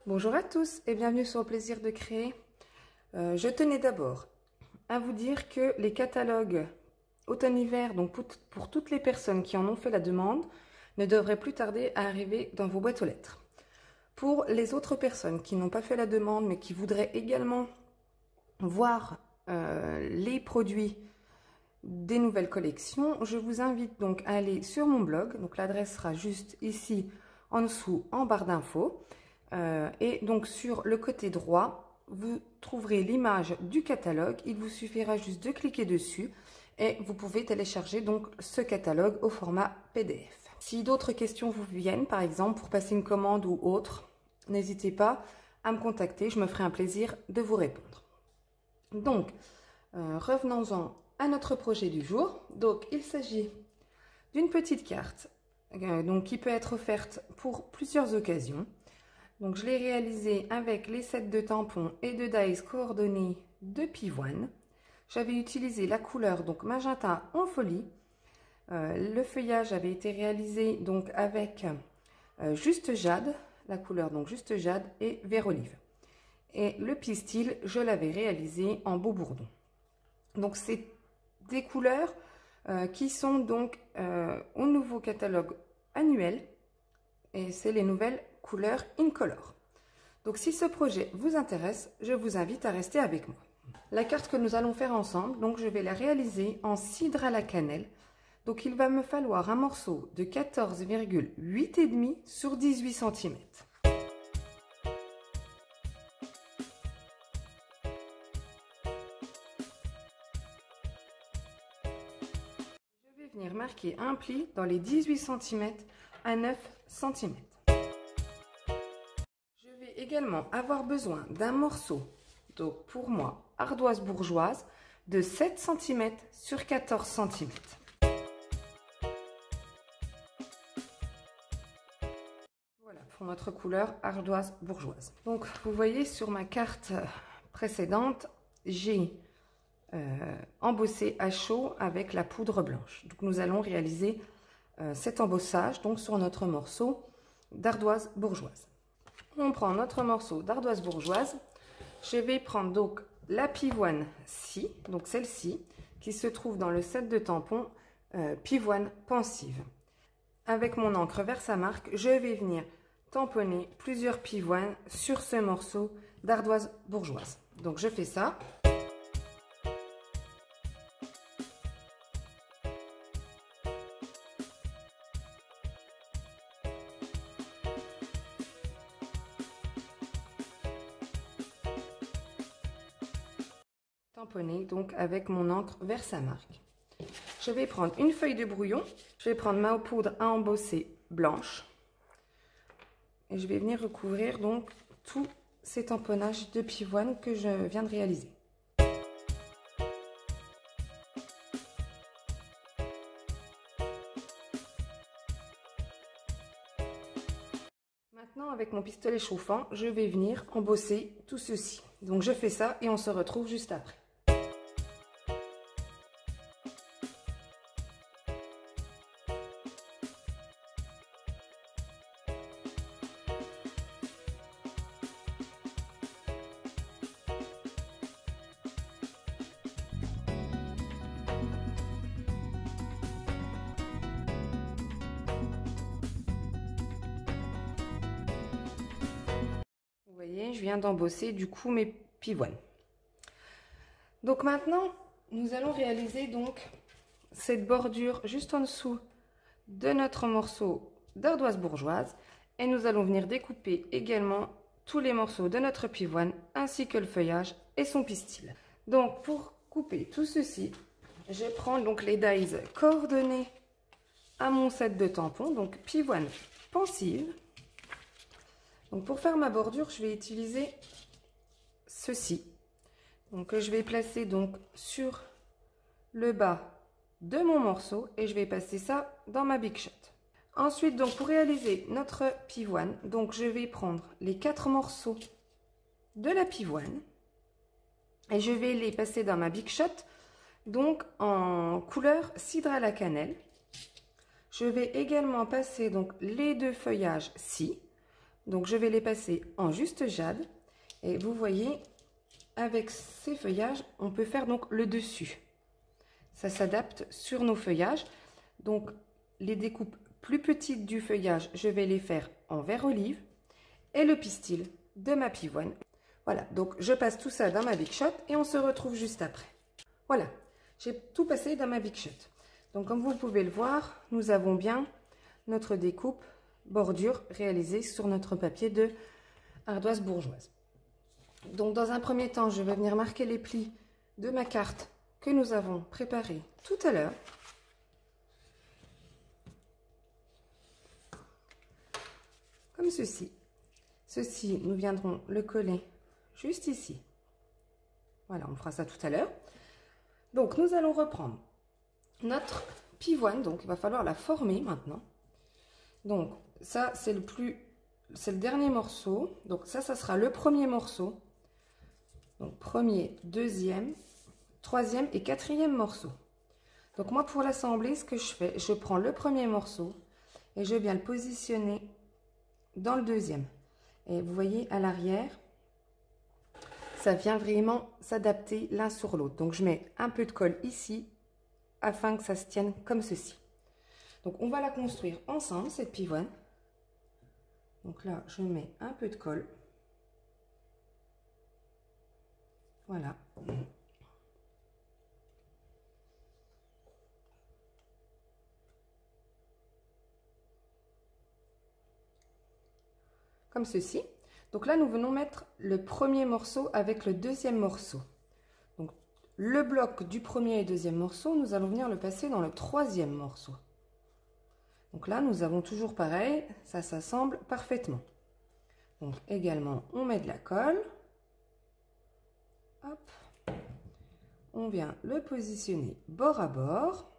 Bonjour à tous et bienvenue sur le plaisir de créer. Je tenais d'abord à vous dire que les catalogues automne-hiver, donc pour toutes les personnes qui en ont fait la demande, ne devraient plus tarder à arriver dans vos boîtes aux lettres. Pour les autres personnes qui n'ont pas fait la demande mais qui voudraient également voir les produits des nouvelles collections, je vous invite donc à aller sur mon blog. Donc l'adresse sera juste ici en dessous en barre d'infos. Et donc sur le côté droit, vous trouverez l'image du catalogue. Il vous suffira juste de cliquer dessus et vous pouvez télécharger donc ce catalogue au format PDF. Si d'autres questions vous viennent, par exemple pour passer une commande ou autre, n'hésitez pas à me contacter, je me ferai un plaisir de vous répondre. Donc, revenons-en à notre projet du jour. Donc, il s'agit d'une petite carte donc, qui peut être offerte pour plusieurs occasions. Donc, je l'ai réalisée avec les sets de tampons et de dies coordonnées de Pivoine. J'avais utilisé la couleur donc magenta en folie. Le feuillage avait été réalisé donc avec juste jade, la couleur donc juste jade et vert olive. Et le pistil, je l'avais réalisé en beau bourdon. Donc, c'est des couleurs qui sont donc au nouveau catalogue annuel. Et c'est les nouvelles couleurs Incolor. Donc, si ce projet vous intéresse, je vous invite à rester avec moi. La carte que nous allons faire ensemble, donc je vais la réaliser en cidre à la cannelle. Donc, il va me falloir un morceau de 14,8,5 sur 18 cm. Je vais venir marquer un pli dans les 18 cm à 9 cm. Je vais également avoir besoin d'un morceau, donc pour moi, ardoise bourgeoise, de 7 cm sur 14 cm. Voilà, pour notre couleur ardoise bourgeoise. Donc, vous voyez sur ma carte précédente, j'ai embossé à chaud avec la poudre blanche. Donc, nous allons réaliser cet embossage donc sur notre morceau d'ardoise bourgeoise. On prend notre morceau d'ardoise bourgeoise. Je vais prendre donc la pivoine scie, donc celle-ci, qui se trouve dans le set de tampons pivoine pensive. Avec mon encre Versamark, je vais venir tamponner plusieurs pivoines sur ce morceau d'ardoise bourgeoise. Donc je fais ça. Tamponner donc avec mon encre Versamark. Je vais prendre une feuille de brouillon, je vais prendre ma poudre à embosser blanche et je vais venir recouvrir donc tous ces tamponnages de pivoine que je viens de réaliser. Maintenant, avec mon pistolet chauffant, je vais venir embosser tout ceci. Donc je fais ça et on se retrouve juste après. Vous voyez, je viens d'embosser du coup mes pivoines. Donc maintenant, nous allons réaliser donc cette bordure juste en dessous de notre morceau d'ardoise bourgeoise et nous allons venir découper également tous les morceaux de notre pivoine ainsi que le feuillage et son pistil. Donc pour couper tout ceci, je prends donc les dies coordonnées à mon set de tampons, donc pivoine pensive. Donc pour faire ma bordure, je vais utiliser ceci. Donc je vais placer donc sur le bas de mon morceau et je vais passer ça dans ma Big Shot. Ensuite, donc pour réaliser notre pivoine, donc je vais prendre les 4 morceaux de la pivoine et je vais les passer dans ma Big Shot, donc en couleur cidre à la cannelle. Je vais également passer donc les 2 feuillages scie Donc je vais les passer en juste jade. Et vous voyez, avec ces feuillages, on peut faire donc le dessus. Ça s'adapte sur nos feuillages. Donc les découpes plus petites du feuillage, je vais les faire en vert olive. Et le pistil de ma pivoine. Voilà, donc je passe tout ça dans ma Big Shot et on se retrouve juste après. Voilà, j'ai tout passé dans ma Big Shot. Donc comme vous pouvez le voir, nous avons bien notre découpe bordure réalisée sur notre papier de ardoise bourgeoise. Donc dans un premier temps, je vais venir marquer les plis de ma carte que nous avons préparée tout à l'heure. Comme ceci. Ceci, nous viendrons le coller juste ici. Voilà, on fera ça tout à l'heure. Donc nous allons reprendre notre pivoine, donc il va falloir la former maintenant. Donc ça c'est le dernier morceau, donc ça sera le premier morceau. Donc premier, deuxième, troisième et quatrième morceau. Donc moi pour l'assembler, ce que je fais, je prends le premier morceau et je viens le positionner dans le deuxième. Et vous voyez à l'arrière, ça vient vraiment s'adapter l'un sur l'autre. Donc je mets un peu de colle ici afin que ça se tienne comme ceci. Donc on va la construire ensemble cette pivoine. Donc là je mets un peu de colle. Voilà. Comme ceci. Donc là nous venons mettre le premier morceau avec le deuxième morceau. Donc le bloc du premier et deuxième morceau, nous allons venir le passer dans le troisième morceau. Donc là nous avons toujours pareil, ça s'assemble parfaitement. Donc également on met de la colle. Hop. On vient le positionner bord à bord.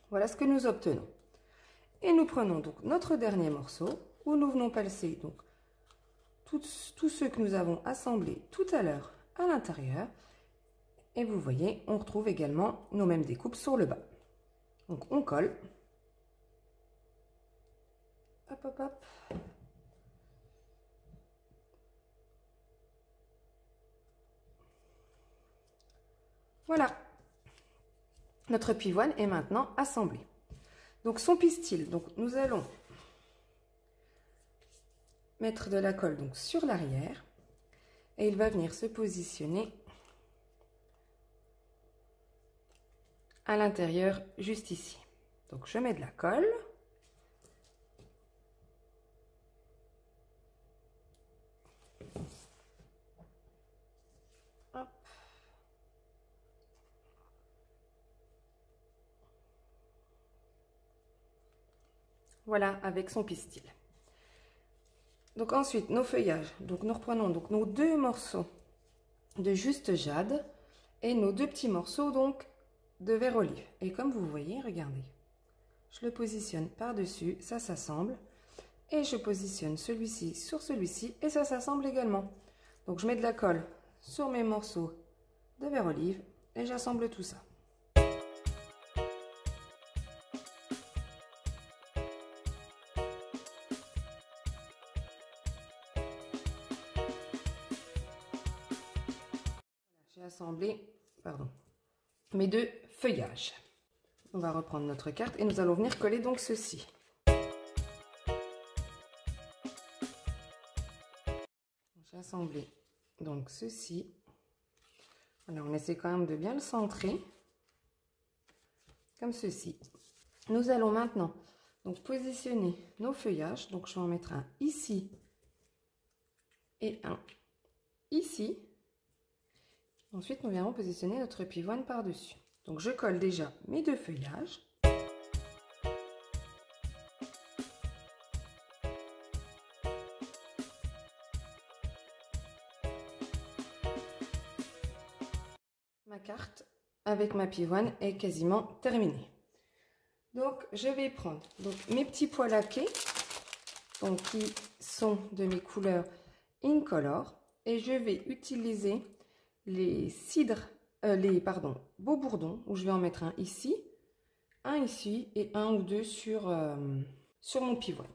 Voilà ce que nous obtenons. Et nous prenons donc notre dernier morceau où nous venons passer donc tous ceux que nous avons assemblés tout à l'heure à l'intérieur. Et vous voyez, on retrouve également nos mêmes découpes sur le bas. Donc on colle. Hop, hop, hop. Voilà. Notre pivoine est maintenant assemblée. Donc son pistil, donc nous allons mettre de la colle donc sur l'arrière et il va venir se positionner à l'intérieur juste ici. Donc je mets de la colle. Hop. Voilà, avec son pistil. Donc ensuite, nos feuillages. Donc nous reprenons donc nos deux morceaux de juste jade et nos deux petits morceaux donc de vert olive. Et comme vous voyez, regardez, je le positionne par-dessus, ça s'assemble. Et je positionne celui-ci sur celui-ci et ça s'assemble également. Donc je mets de la colle sur mes morceaux de vert olive et j'assemble tout ça. J'ai assemblé, mes deux feuillages. On va reprendre notre carte et nous allons venir coller donc ceci. J'ai assemblé donc ceci. Voilà, on essaie quand même de bien le centrer, comme ceci. Nous allons maintenant donc positionner nos feuillages. Donc je vais en mettre un ici et un ici. Ensuite, nous viendrons positionner notre pivoine par-dessus. Donc, je colle déjà mes deux feuillages. Ma carte avec ma pivoine est quasiment terminée. Donc, je vais prendre donc, mes petits pois laqués, donc, qui sont de mes couleurs Incolor, et je vais utiliser les beaux bourdons, où je vais en mettre un ici et un ou deux sur mon pivoine.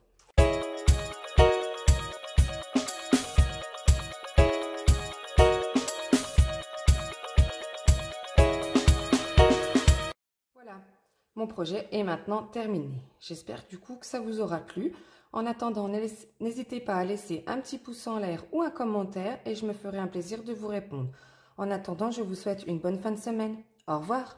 Mon projet est maintenant terminé. J'espère du coup que ça vous aura plu. En attendant, n'hésitez pas à laisser un petit pouce en l'air ou un commentaire et je me ferai un plaisir de vous répondre. En attendant, je vous souhaite une bonne fin de semaine. Au revoir!